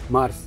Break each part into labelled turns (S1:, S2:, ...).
S1: Марс.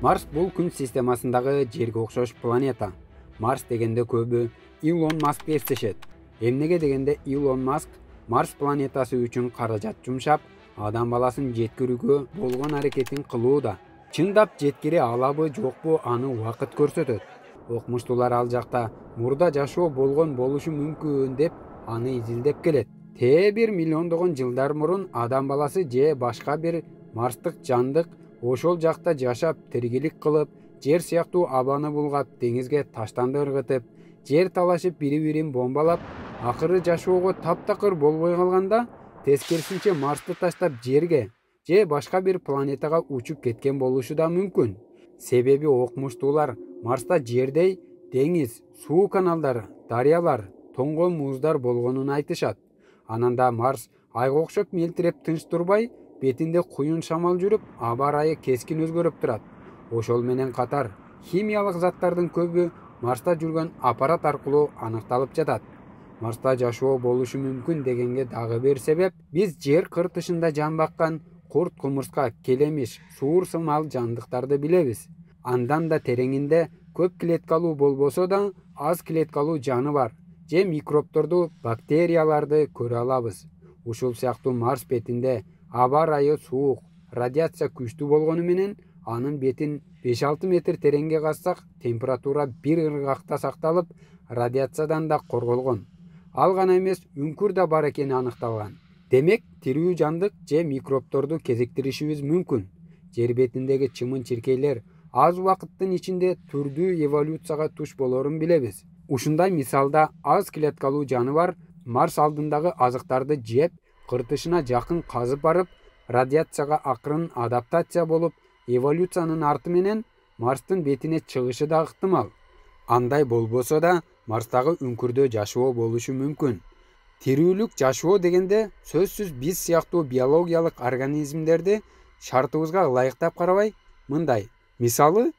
S1: Марс бул күн системасындагы жерге окшош планета. Марс дегенде көбү Илон Маск естешет. Эмнеге дегенде Илон Маск Марс планетасы үчүн каражат жумшап, адам баласын жеткирүүгө болгон аракетин кылууда. Чындап жеткире алабы, жокпу, аны убакыт көрсөтөт. Окумуштуулар ал жакта мурда жашоо болгон болушу мүмкүн деп аны изилдеп келет. Бир миллиондогон жылдар мурун адам баласы же башка бир марстык жандык ошол жакта жашап, тиргилик кылып, жер сыяктуу абаны булгап, деңизге таштанды ыргытып, жер талашып, бири-бирин бомбалап, акыры жашоого таптакыр болбой калганда, тескерисинче Марсты таштап жерге же башка бир планетага учуп кеткен болушу да мүмкүн. Себеби окумуштуулар Марста жердей деңиз, суу каналдары, дарыялар, тоңгон муздар болгонун айтышат. Ананда Марс айга окшоп мелтиреп тынч турбай, бетинде куюн шамал жүрүп, аба ырайы кескин өзгөрүп турат. Ошол менен катар химиялык заттардын көбү Марста жүргөн аппарат аркылуу аныкталып жатат. Марста жашоо болушу мүмкүн дегенге дагы бир себеп биз жер кыртышында жан баккан курт, кумурска, келемиш, суур сымал жандыктарды билебиз. Андан да тереңинде көп клеткалуу болбосо да аз клеткалуу жаныбар же микробторду, бактерияларды көрө алабыз. Ушул сыяктуу Марс бетинде аба ырайы суук, радиация күчтүү болгону менен анын бетин 5-6 метр тереңге казсак, температура бир ыргакта сакталып, радиациядан да корголгон. Ал гана эмес, үңкүр да бар экени аныкталган. Демек, тирүү жандык же микробторду кезиктиришибиз мүмкүн. Жер бетиндеги чымын-чиркейлер аз убакыттын ичинде түрдүү эволюцияга туш болорун билебиз. Ушундай мисалда аз клеткалуу жаныбар Марс алдындагы азыктарды жеп, кыртышына жакын казып барып, радиацияга акырын адаптация болуп, эволюциянын арты менен Марстын бетине чыгышы да ыктымал. Андай болбосо да, Марстагы үңкүрдө жашоо болушу мүмкүн. Тирүүлүк жашоо дегенде сөзсүз биз сыяктуу биологиялык организмдерди шартыбызга ылайыктап карабай, мындай. Мисалы,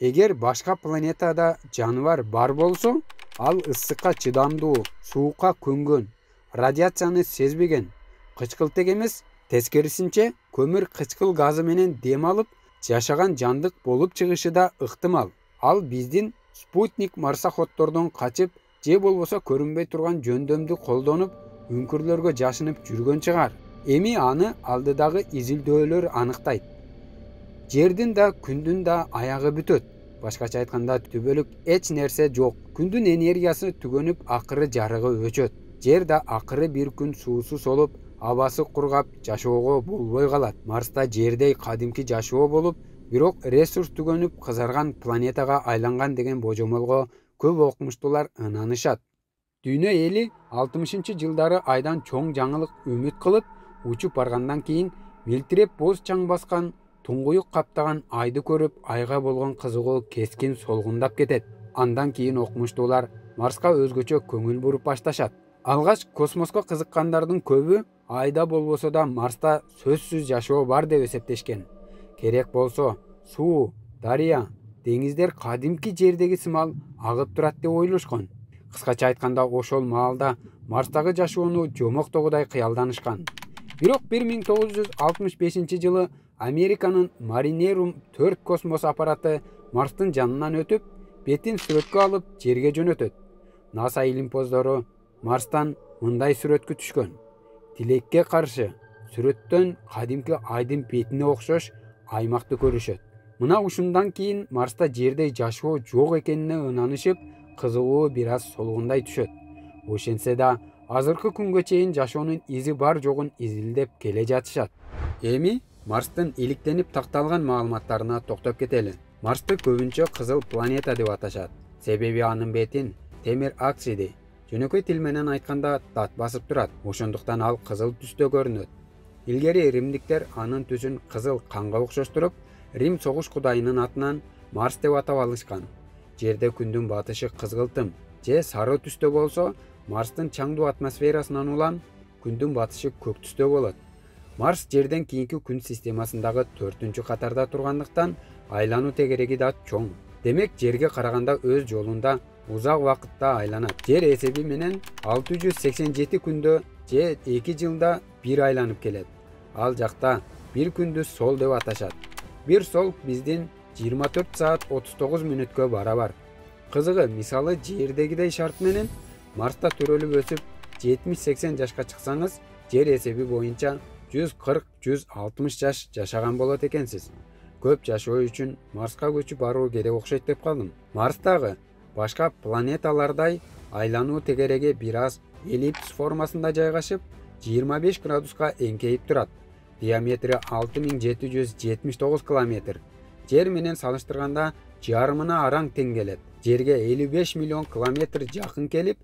S1: эгер башка планетада жаныбар бар болсо, ал ысыкка чыдамдуу, суукка көнгөн, радиацияны сезбеген, кычкылтек эмес, тескерисинче көмүр кычкыл газы менен дем алып, жашаган жандык болуп чыгышы да ыктымал. Ал биздин спутник марсаходдордон качып, же болбосо көрүнбөй турган жөндөмдү колдонуп, үңкүрлөргө жашынып жүргөн чыгар. Эми аны алдыдагы изилдөөлөр аныктайт. Жердин да, күндүн да аягы бүтөт. Башкача айтканда, түбөлүк эч нерсе жок. Күндүн энергиясы түгөнүп, акыры жарыгы өчөт. Жер да акыры бир күн суусуз болуп, абасы кургап, жашоого болбой калат. Марста жердей кадимки жашоо болуп, бирок ресурс түгөнүп, кызарган планетага айланган деген божомолго көп окумуштуулар ынанышат. Дүйнө эли 60-жылдары айдан чоң жаңылык үмүт кылып, учуп баргандан кийин мелтиреп боз чаң баскан, туңгуюк каптаган айды көрүп, айга болгон кызыгуу кескин солгундап кетет. Андан кийин окумуштуулар Марска өзгөчө көңүл буруп башташат. Алгач космоско кызыккандардын көбү айда болбосо да Марста сөзсүз жашоо бар деп эсептешкен. Керек болсо суу, дарыя, деңиздер кадимки жердеги сымал агып турат деп ойлошкон. Кыскача айтканда, ошол маалда Марстагы жашоону жомоктогудай кыялданышкан. Бирок 1965-жылы Американын Маринерум 4 космос аппараты Марстын жанынан өтүп, бетин сүрөткө алып, жерге жөнөтөт. НАСА илимпоздору Марстан мындай сүрөткө түшкөн. Тилекке каршы, сүрөттөн кадимки айдын бетине окшош аймакты көрүшөт. Мына ушундан кийин Марста жердей жашоо жок экенине ынанышып, кызыгуу бир аз солгундай түшөт. Ошентсе да, азыркы күнгө чейин жашоонун изи бар жогун изилдеп келе жатышат. Эми Марстын иликтенип такталган маалыматтарына токтоп кетели. Марсты көбүнчө кызыл планета деп аташат. Себеби анын бетин темир оксиди, жөнөкөй тил менен айтканда, тат басып турат. Ошондуктан ал кызыл түстө көрүнөт. Илгери римдиктер анын түсүн кызыл канга окшоштуруп, Рим согуш кудайынын атынан Марс деп атап алышкан. Жерде күндүн батышы кызгылтым же сары түстө болсо, Марстын чаңдуу атмосферасынан улам күндүн батышы көк түстө болот. Марс жерден кийинки күн системасындагы 4-чү катарда тургандыктан айлануу тегереги да чоң. Демек, жерге караганда өз жолунда узак убакытта айланат. Жер эсеби менен 687 күндө же 2 жылда бир айланып келет. Ал жакта бир күндү сол деп аташат. Bir sol биздин 24 saat 39 мүнөткө барабар. Кызыгы, мисалы жердегидей шарт менен Марста төрөлүп өсүп 70-80 жашка чыксаңыз, жер эсеби боюнча 140-160 жаш жашаган болот экенсиз. Көп жашоо үчүн Марска көчүп баруу керек окшойт деп калдым. Марстагы башка планеталардай айлануу тегереги бир аз эллипс формасында жайгашып, 25 градуска эңкейип турат. Диаметри 6779 километр. Жер менен салыштырганда жарымына араң тең келет. Жерге 55 миллион километр жакын келип,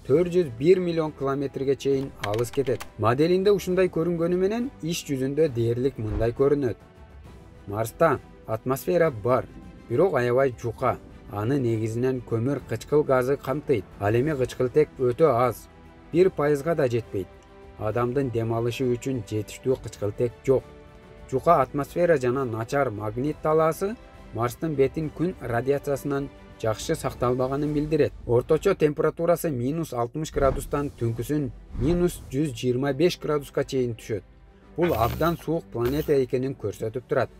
S1: 401 миллион километрге чейин алыс кетет. Моделинде ушундай көрүнгөнү менен иш жүзүндө дээрлик мындай көрүнөт. Марста атмосфера бар, бирок аябай жука. Аны негизинен көмүр кычкыл газы камтыйт. Ал эми кычкылтек өтө аз, 1% да жетпейт. Адамдын дем алышы үчүн жетиштүү кычкылтек жок. Жука атмосфера жана начар магнит талаасы Марстын бетин күн радиациясынан жакшы сакталбаганын билдирет. Орточо температурасы -60 градустан түнкүсүн -125 градуска чейин түшөт. Бул абдан суук планета экенин көрсөтүп турат.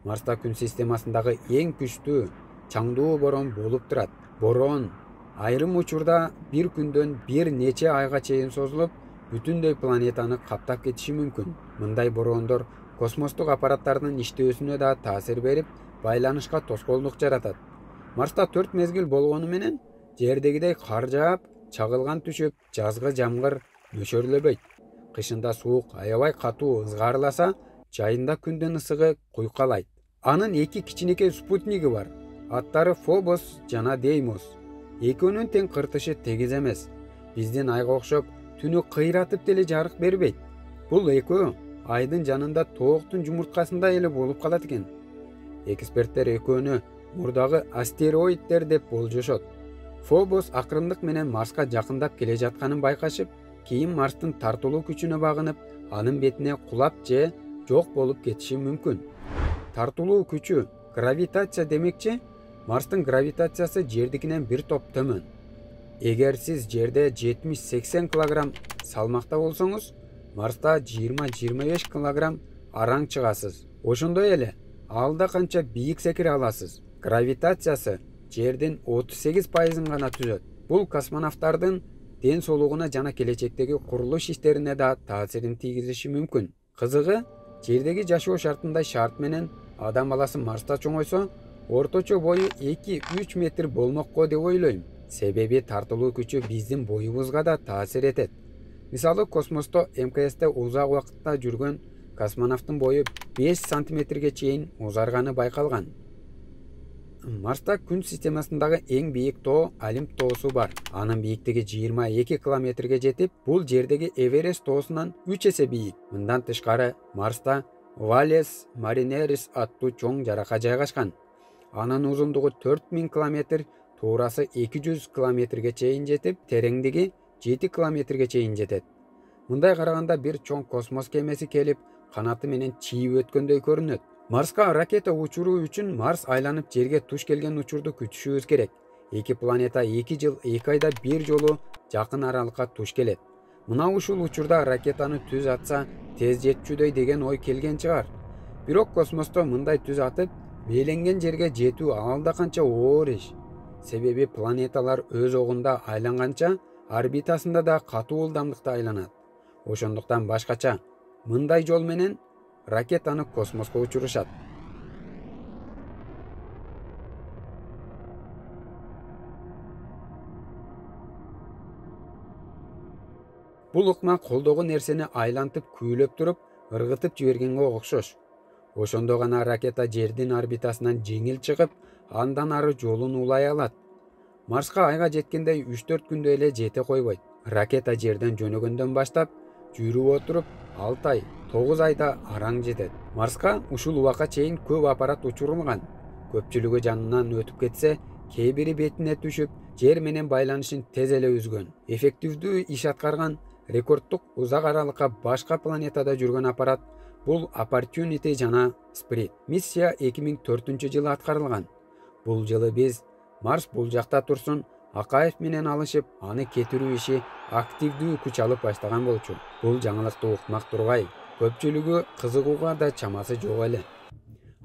S1: Марста күн системасындагы эң күчтүү чаңдуу борон болуп турат. Борон айрым учурда бир күндөн бир нече айга чейин созулуп, бүтүндөй планетаны каптап кетиши мүмкүн. Мындай бороондор космостук аппараттардын иштөөсүнө да таасир берип, байланышка тоскоолдук жаратат. Марста 4 мезгил болгону менен жердегидей кар жаап, чагылган түшүп, жазгы жамгыр нөшөрлөбөйт. Кышында суук аябай катуу ызгарласа, жайында күндүн ысыгы куйкалайт. Анын 2 кичинекей спутниги бар. Аттары Фобос жана Деймос. Экөөнүн тең кыртышы тегиз эмес. Биздин айга окшоп, түнү кыйратып деле жарык бербейт. Бул экөө айдын жанында тооктун жумурткасында эле болуп калат экен. Эксперттер экөөнү мурдагы астероиддер деп болжошот. Фобос акырындык менен Марска жакындап келе жатканын байкашып, кийин Марстын тартылуу күчүнө багынып, анын бетине кулап же жок болуп кетиши мүмкүн. Тартылуу күчү, гравитация демекчи, Марстын гравитациясы жердикинен бир топ төмөн. Эгер сиз жерде 70-80 килограмм салмакта болсоңуз, Марста 20-25 килограмм араң чыгасыз. Ошондой эле алда канча бийик секире аласыз. Гравитациясы жердин 38%-ын гана түзөт. Бул космонавттардын ден соолугуна жана келечектеги курулуш иштерине да таасирин тийгизиши мүмкүн. Кызыгы, жердеги жашоо шартындай шарт менен адам баласы Марста чоңойсо, орточо бою 2-3 метр болмокко деп ойлойм. Себеби тартылуу күчү биздин боюбузга да таасир этет. Мисалы, космосто МКСте узак убакытта жүргөн космонавттын бою 5 сантиметрге чейин узарганы байкалган. Марста күн системасындагы эң бийик тоо Олимп тоосу бар. Анын бийиктиги 22 километрге жетип, бул жердеги Эверест тоосунан 3 эсе бийик. Мындан тышкары, Марста Валес Маринерис аттуу чоң жарака жайгашкан. Анын узундугу 4000 километр, туурасы 200 километрге чейин жетип, тереңдиги 7 километрге чейин жетет. Мындай караганда бир чоң космос кемеси келип, канаты менен чийип өткөндөй көрүнөт. Марска ракета учуруу үчүн Марс айланып жерге туш келген учурду күтүшүбүз керек. Эки планета 2 жыл 2 айда бир жолу жакын аралыкка туш келет. Мына ушул учурда ракетаны түз атса, тез жетчүдөй деген ой келген чыгар. Бирок космосто мындай түз атып, беленген жерге жетүү алда канча оор иш. Себеби планеталар өз огунда айланганча, орбитасында да катуу ылдамдыкта айланат. Ошондуктан башкача, мындай жол менен ракетаны космоско учурушат. Бул ыкма колдогу нерсени айлантып күүлөп туруп, ыргытып жибергенге окшош. Ошондо гана ракета жердин орбитасынан жеңил чыгып, андан ары жолун улай алат. Марска айга жеткендей 3-4 күндө эле жете койбойт. Ракета жерден жөнөгөндөн баштап, жүрүп отуруп 6 ай, 9 айда араң жетет. Марска ушул убакка чейин көп аппарат учурулган. Көпчүлүгү жанынан өтүп кетсе, кээ бири бетине түшүп, жер менен байланышын тез эле үзгөн. Эффективдүү иш аткарган рекордтук узак аралыкка башка планетада жүргөн аппарат бул Opportunity жана Spirit. Миссия 2004-жылы аткарылган. Бул жылы биз Марс бул жакта турсун, Акаев менен алышып, аны кетирүү иши активдүү күч алып баштаган болчу. Бул жаңылыкты укмак тургай, көпчүлүгү кызыгууга да чамасы жок эле.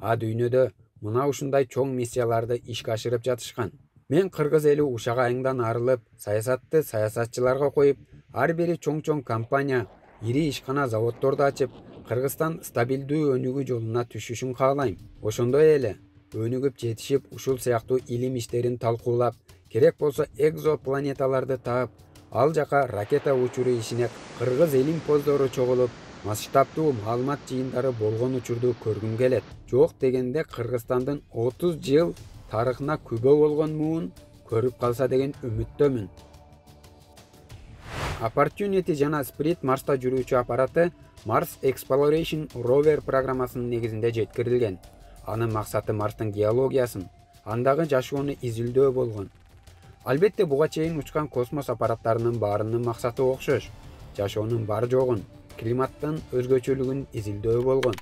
S1: дүйнөдө мына ушундай чоң миссияларды ишке ашырып жатышкан. Мен кыргыз эли ушак айыңдан арылып, саясатты саясатчыларга коюп, ар бири чоң компания, ири ишкана заводдорду ачып, Кыргызстан стабилдүү өнүгүү жолуна түшүшүн каалайм. Ошондой эле өнүгүп жетишип, ушул сыяктуу илим иштерин талкуулап, керек болсо экзопланеталарды таап, ал жака ракета учуру ишине кыргыз илимпоздору чогулуп, масштабдуу маалымат жыйындары болгон учурду көргүм келет. Жок дегенде Кыргызстандын 30 жыл тарыхына күбө болгон муун көрүп калса деген үмүттөмүн. Opportunity жана Spirit Марста жүрүүчү аппараты Mars Exploration Rover программасынын негизинде жеткирилген. Анын максаты Марстын геологиясын, андагы жашоону изилдөө болгон. Албетте буга чейин учкан космос аппараттарынын баарынын максаты окшош. Жашоонун бар жогун, климаттын өзгөчөлүгүн изилдөө болгон.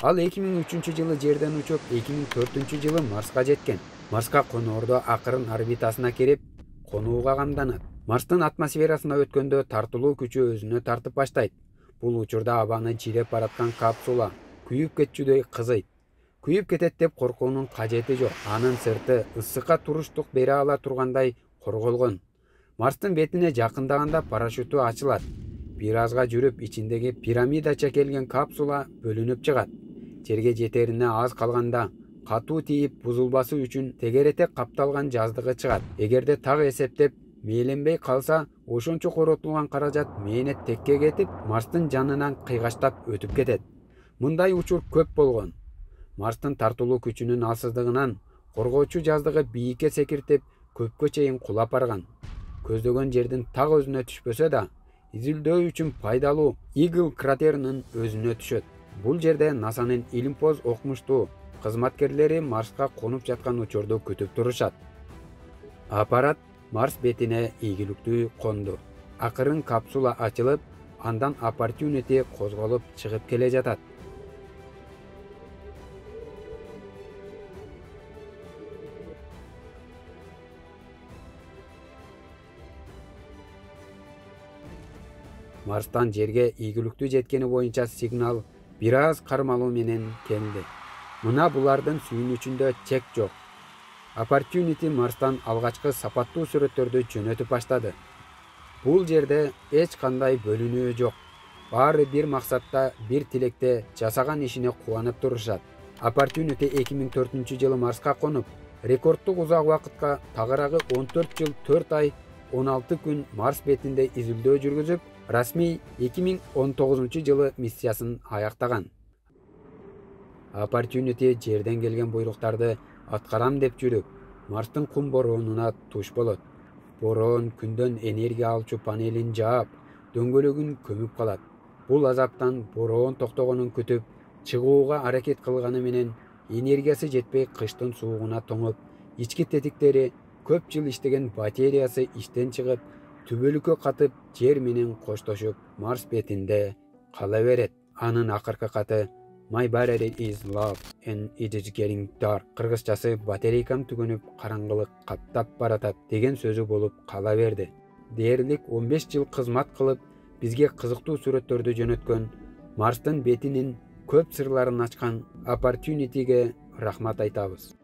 S1: Ал 2003-жылы жерден учуп, 2004-жылы Марска жеткен. Марска коноордо акырын орбитасына кирип, конууга камданат. Марстын атмосферасына өткөндө тартылуу күчү өзүнө тартып баштайт. Бул учурда абаны жиреп бараткан капсула күйүп кетчүдөй кызыйт. Күйүп кетет деп коркуунун кажети жок. Анын сырты ысыкка туруштук бере ала тургандай корголгон. Марстын бетине жакындаганда парашюту ачылат. Бир азга жүрүп, ичиндеги пирамидача келген капсула бөлүнүп чыгат. Жерге жетерине аз калганда катуу тийип бузулбасы үчүн тегерете капталган жаздыгы чыгат. Эгерде так эсептеп мээленбей калса, ошончо коротулган каражат мээнет текке кетип, Марстын жанынан кыйгаштап өтүп кетет. Мындай учур көп болгон. Марстын тартылуу күчүнүн алсыздыгынан коргоочу жаздыгы бийикке секиртип, көпкө чейин кулап барган. Көздөгөн жердин так өзүнө түшпөсө да, изилдөө үчүн пайдалуу Eagle кратеринин өзүнө түшөт. Бул жерде НАСАнын илимпоз окумуштуу кызматкерлери Марска конуп жаткан учурду күтүп турушат. Аппарат Марс бетине ийгиликтүү конду. Акырын капсула ачылып, андан Opportunity козголуп чыгып келе жатат. Марстан жерге ийгиликтүү жеткени боюнча сигнал бир аз кармалуу менен келди. Мына булардын сүйүнүчүндө чек жок. Opportunity Марстан алгачкы сапаттуу сүрөттөрдү жөнөтүп баштады. Бул жерде эч кандай бөлүнүү жок. Баары бир максатта, бир тилекте жасаган ишине кубанып турушат. Opportunity 2004-жылы Марска конуп, рекорддук узак убакытка тагыраагы 14 жыл 4 ай 16 күн Марс бетинде изилдөө жүргүзүп, расмий 2019-жылы миссиясын аяктаган. Opportunity жерден келген буйруктарды аткарам деп жүрүп, Марстын кум бороонуна туш болот. Бороон күндөн энергия алчу панелин жаап, дөңгөлөгүн көмүп калат. Бул азаптан бороон токтогонун күтүп, чыгууга аракет кылганы менен энергиясы жетпей кыштын суугуна тоңуп, ички тетиктери көп жыл иштеген батареясы иштен чыгып, түбөлүккө катып, жер менен коштошуп, Марс бетинде кала берет. Анын акыркы каты My battery is low and it is getting dark. Кыргызчасы батарейкам түгөнүп, караңгылык каптап баратат деген сөзү болуп кала берди. Дээрлик 15 жыл кызмат кылып, бизге кызыктуу сүрөттөрдү жөнөткөн, Марстын бетинин көп сырларын ачкан Opportunity'ге рахмат айтабыз.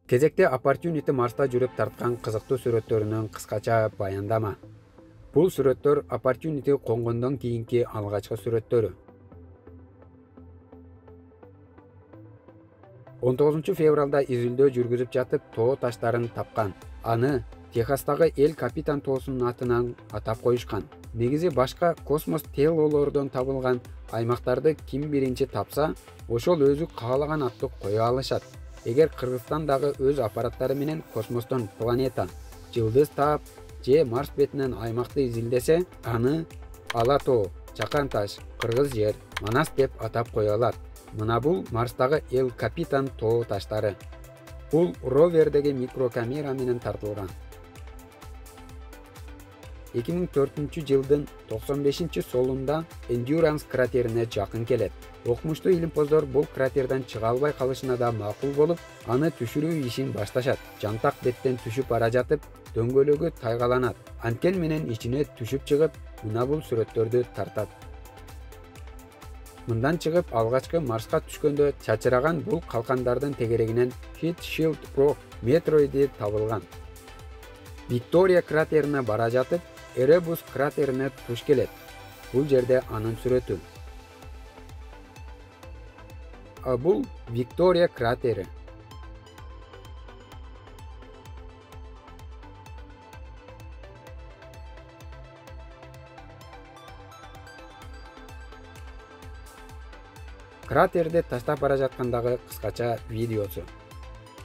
S1: Кезекте Opportunity Марста жүрүп тарткан кызыктуу сүрөттөрүнүн кыскача баяндама. Бул сүрөттөр Opportunity конгондон кийинки алгачкы сүрөттөрү. 19 февралда изилдөө жүргүзүп жатып, тоо таштарын тапкан. Аны Техастагы Эл Капитан тоосунун атынан атап коюшкан. Негизи башка космос телолордон табылган аймактарды ким биринчи тапса, ошол өзү каалаган атты кое алышат. Эгер Кыргызстан дагы өз аппараттары менен космостон планета, жылдыз таап, же Марс бетинен аймакты изилдесе, аны Ала тоо, Чакан таш, Кыргыз жер, Манас деп атап кое алат. Мына бул Марстагы Эл Капитан тоо таштары. Бул ровердеги микрокамера менен тартылган. 2004 жылдын 95-солунда Endurance кратерине жакын келет. Окумуштуу илимпоздор бул кратерден чыга албай калышына да макул болуп, аны түшүрүү ишин башташат. Жантак беттен түшүп бара жатып, дөңгөлөгү тайгаланат. Анткен менен ичине түшүп чыгып, мына бул сүрөттөрдү тартат. Мындан чыгып алгачкы Марска түшкөндө чачыраган бул калкандардын тегерегинен Heat Shield Pro метеориди табылган. Виктория кратерине бара жатып, Эребус кратерине туш келет. Бул жерде анын сүрөтү. Бул Виктория кратери. Кратерди таштап бара жаткандагы кыскача видеосу.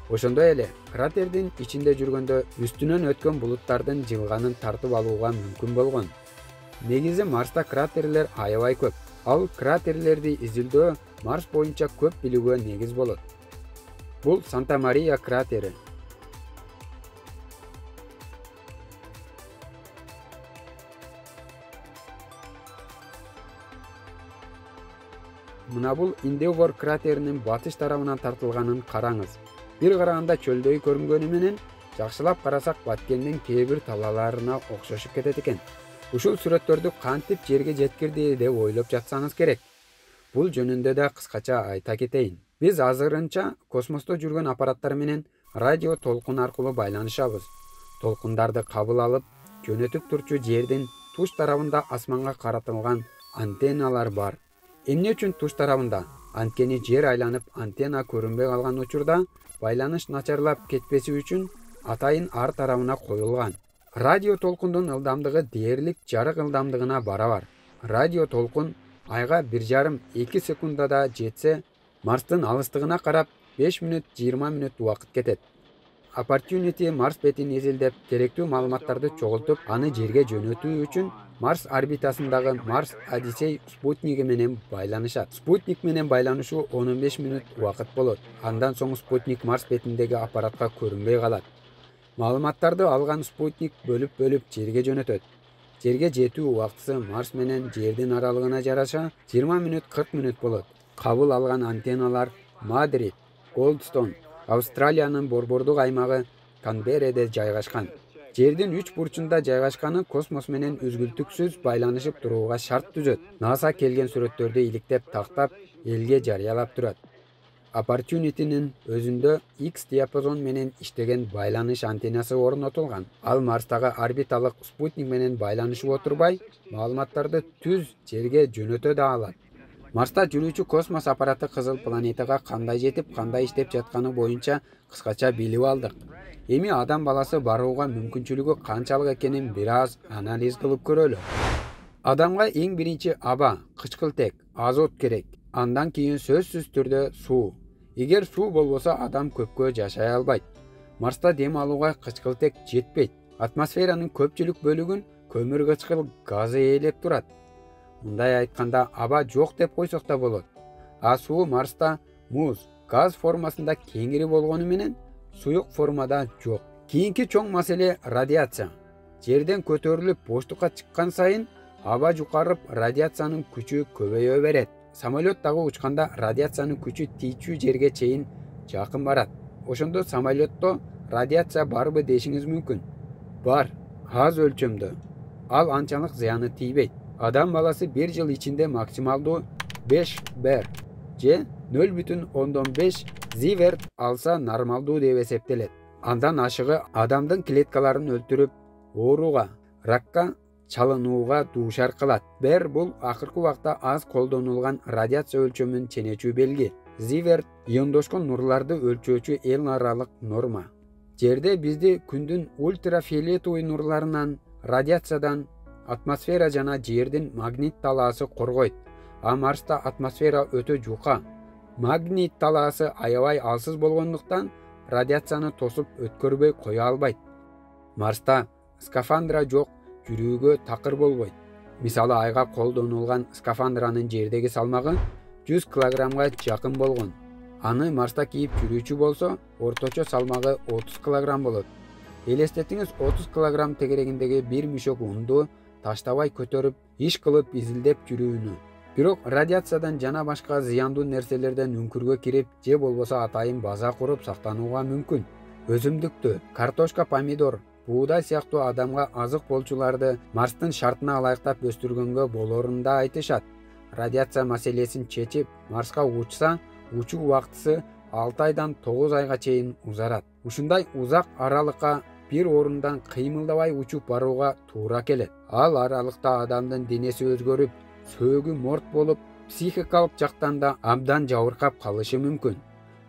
S1: Ошондой эле кратердин ичинде жүргөндө үстүнөн өткөн булуттардын жылганын тартып алууга мүмкүн болгон. Негизи Марста кратерлер аябай көп. Ал кратерлерди изилдөө Марс боюнча көп билүүгө негиз болот. Бул Санта Мария кратери. Мына бул Endeavour кратеринин батыш тарабынан тартылганын караңыз. Бир караганда чөлдөй көрүнгөнү менен, жакшылап карасак Ватикендин кээ бир талааларына окшошуп кетет экен. Ушул сүрөттөрдү кантип жерге жеткирди деп ойлоп жатсаңыз керек. Бул жөнүндө да кыскача айта кетейин. Биз азырынча космосто жүргөн аппараттар менен радио толкун аркылуу байланышабыз. Толкундарды кабыл алып, жөнөтүп турчу жердин туш тарабында асманга каратылган антенналар бар. Эмне үчүн туш тарабында? Анткени жер айланып антенна көрүнбөй калган учурда байланыш начарлап кетпеси үчүн атайын ар тарабына коюлган. Радио толкундун ылдамдыгы дээрлик жарык ылдамдыгына барабар. Радио толкун айга 1,5-2 секундада жетсе, Марстын алыстыгына карап 5 мүнөт 20 мүнөт убакыт кетет. Opportunity Марс бетин изилдеп, керектүү маалыматтарды чогултуп, аны жерге жөнөтүү үчүн Марс орбитасындагы Марс Одиссей спутниги менен байланышат. Спутник менен байланышуу 15 мүнөт убакыт болот. Андан соң спутник Марс бетиндеги аппаратка көрүнбөй калат. Маалыматтарды алган спутник бөлүп жерге жөнөтөт. Жерге жетүү убактысы Марс менен жердин аралыгына жараша 20 мүнөт 40 мүнөт болот. Кабыл алган антенналар Мадрид, Голдстон, Австралиянын борбордук аймагы Канберреде жайгашкан. Жердин 3 бурчунда жайгашканы космос менен үзгүлтүксүз байланышып турууга шарт түзөт. NASA келген сүрөттөрдү иликтеп тактап, элге жарыялап турат. Opportunity'нин өзүндө X диапазон менен иштеген байланыш антеннасы орнотулган. Ал Марстагы орбиталык спутник менен байланышып отурбай, маалыматтарды түз жерге жөнөтө да алат. Марста жүрүүчү космос аппараты кызыл планетага кандай жетип, кандай иштеп жатканы боюнча кыскача билип алдык. Эми адам баласы барууга мүмкүнчүлүгү канчалык экенин бир аз анализ кылып көрөлү. Адамга эң биринчи аба, кычкылтек, азот керек. Андан кийин сөзсүз түрдө суу. Эгер суу болбосо адам көпкө жашай албайт. Марста дем алууга кычкылтек жетпейт. Атмосферанын көпчүлүк бөлүгүн көмүр кычкыл газы ээлеп турат. Мындай айтканда аба жок деп койсок да болот. А суу Марста муз, газ формасында кеңири болгону менен суюк формада жок. Кийинки чоң маселе радиация. Жерден көтөрүлүп боштукка чыккан сайын аба жукарып радиациянын күчү көбөйө берет. Самолет дагы учканда радиациянын күчү тийчүү жерге чейин жакын барат. Ошондо самолетто радиация барбы дешиңиз мүмкүн. Бар, аз өлчөмдө. Ал анчалык зыяны тийбейт. Адам баласы bir жыл ичинде максималдуу 5 бер же 0,5 зиверт алса нормалдуу деп эсептелет. Андан ашыгы адамдын клеткаларын өлтүрүп, ооруга, ракка чалынууга дуушар кылат. Бер бул акыркы убакта аз колдонулган радиация өлчөмүн ченечүү белги. Зиверт иондошкон нурларды өлчөөчү эл аралык норма. Жерде бизди күндүн ультрафиолетовый нурларынан, радиациядан, атмосфера жана жердин магнит талаасы коргойт. А Марста атмосфера өтө жука. Магнит талаасы аябай алсыз болгондуктан радиацияны тосуп өткөрбөй кое албайт. Марста скафандра жок, жүрүүгө такыр болбойт. Мисалы айга колдонулган скафандранын жердеги салмагы 100 килограммга жакын болгон. Аны Марста кийип жүрүүчү болсо, орточо салмагы 30 килограмм болот. Элестетиңиз 30 килограмм тегерегиндеги бир мүшөк унду таштабай көтөрүп, иш кылып изилдеп жүрүүнү. Бирок радиациядан жана башка зыяндуу нерселерден үңкүргө кирип, же болбосо атайын база куруп сактанууга мүмкүн. Өсүмдүктү, картошка, помидор, буудай сыяктуу адамга азык болчуларды Марстын шартына ылайыктап өстүргөнгө болорун да айтышат. радиация маселесин чечип Марска учса, учуу убактысы 6 айдан 9 айга чейин узарат. Ушундай узак аралыкка бир орундан кыймылдабай учуп барууга туура келет. Ал аралыкта адамдын денеси өзгөрүп, сөөгү морт болуп, психикалык жактан да абдан жабыркап калышы мүмкүн.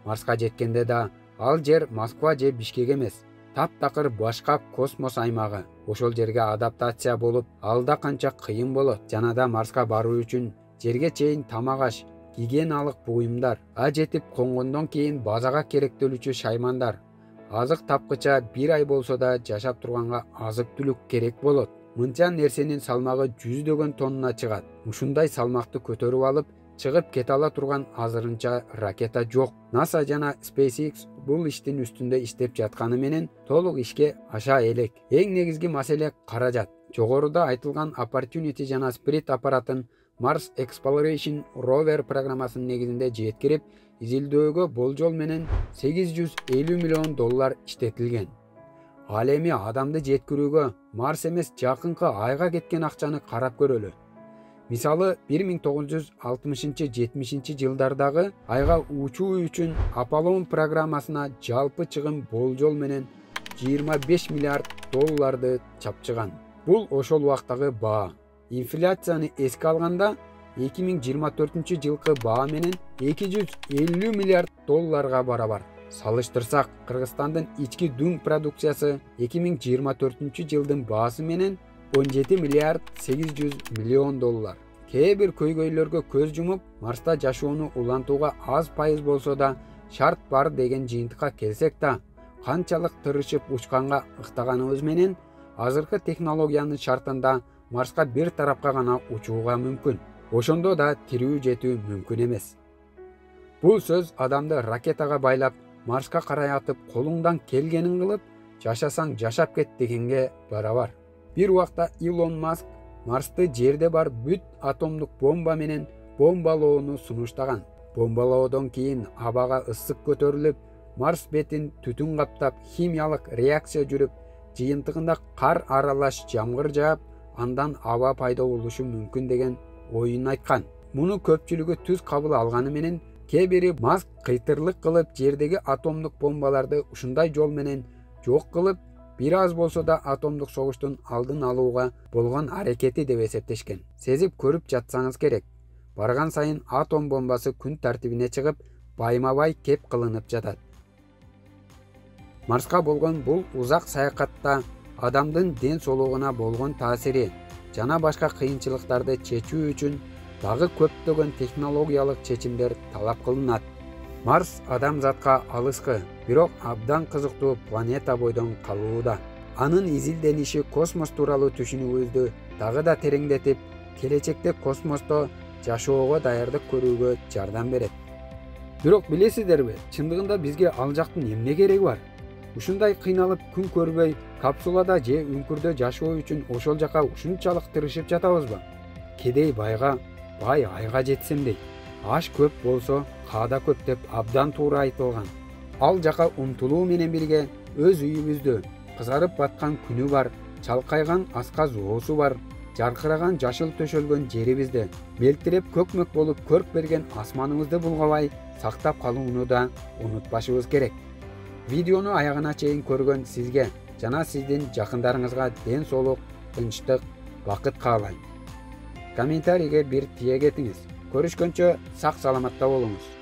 S1: Марска жеткенде да ал жер Москва же Бишкек эмес, таптакыр башка космос аймагы. Ошол жерге адаптация болуп, алда канча кыйын болот. Жана да Марска баруу үчүн жерге чейин тамак аш, гигиеналык буюмдар, жетип конгондон кийин базага керектөлүүчү шаймандар, азык тапкыча 1 ай болсо да жашап турганга азык түлүк керек болот. Мынча нерсенин салмагы 100 тонна чыгат. Ушундай салмакты көтөрүп алып чыгып кете ала турган азырынча ракета жок. NASA жана SpaceX бул иштин үстүндө иштеп жатканы менен толук ишке аша элек. Эң негизги маселе каражат. Жогоруда айтылган Opportunity жана Spirit аппаратын Mars Exploration Rover программасынын негизинде жеткирип, изилдөөгө болжол менен $850 миллион иштетилген. Ал эми адамды жеткирүүгө Марс эмес жакынкы айга кеткен акчаны карап көрөлү. Мисалы 1960-70 жылдардагы айга учуу үчүн Apollon программасына жалпы чыгым болжол менен $25 миллиард чапчыган. Бул ошол убактагы баа. Инфляцияны эске алганда 2024 жылкы баа менен $250 миллиард барабар. Салыштырсак, Кыргызстандын ички дүң продукциясы 2024 жылдын баасы менен $17 миллиард $800 миллион. Кээ бир көйгөйлөргө көз жумуп, Марста жашоону улантууга аз пайыз болсо да шарт бар деген жыйынтыкка келсек да, канчалык тырышып учканга ыктаганыбыз менен азыркы технологиянын шартында Марска бир тарапка гана учууга мүмкүн. Ошондо да тирүү жетүү мүмкүн эмес. Бул сөз адамды ракетага байлап, Марска карай атып, колуңдан келгенин кылып, жашасаң жашап кет дегенге барабар. Бир убакта Илон Маск Марсты жерде бар бүт атомдук бомба менен бомбалоону сунуштаган. Бомбалоодон кийин абага ысык көтөрүлүп, Марс бетин түтүн каптап, химиялык реакция жүрүп, жыйынтыгында кар аралаш жамгыр жаап, андан аба пайда болушу мүмкүн деген оюн айткан. Муну көпчүлүгү түз кабыл алганы менен кээ бири Маск кыйтырлык кылып жердеги атомдук бомбаларды ушундай жол менен жок кылып, бир аз болсо да атомдук согуштун алдын алууга болгон аракети деп эсептешкен. Сезип көрүп жатсаңыз керек. Барган сайын атом бомбасы күн тартибине чыгып, байма-бай кеп кылынып жатат. Марска болгон бул узак саякатта адамдын ден соолугуна болгон таасири жана башка кыйынчылыктарды чечүү үчүн дагы көптөгөн технологиялык чечимдер талап кылынат. Марс адамзатка алыскы, бирок абдан кызыктуу планета бойдон калууда. Анын изилдениши космос тууралуу түшүнүүбүздү дагы да тереңдетип, келечекте космосто жашоого даярдык көрүүгө жардам берет. Бирок билесиздерби, чындыгында бизге ал жактын эмне кереги бар? Ушундай кыйналып күн көрбөй, капсулада же үңкүрдө жашоо үчүн ошол жака ушунчалык тырышып жатабызбы? Кедей байга, бай айга жетсем дейт. Аш көп болсо, каада көп деп абдан туура айтылган. Ал жака умтулуу менен бирге өз үйүбүздө кызарып баткан күнү бар, чалкайган аска зоосу бар, жаркыраган жашыл төшөлгөн жерибизде, мелтиреп көкмөк болуп көрк берген асманыбызды булгабай сактап калууну да унутпашыбыз керек. Видеону аягына чейин көргөн сизге жана сиздин жакындарыңызга ден соолук, тынчтык, бакыт каалайм. Комментарийге бир тиек этиңиз. Көрүшкөнчө сак саламатта болуңуз.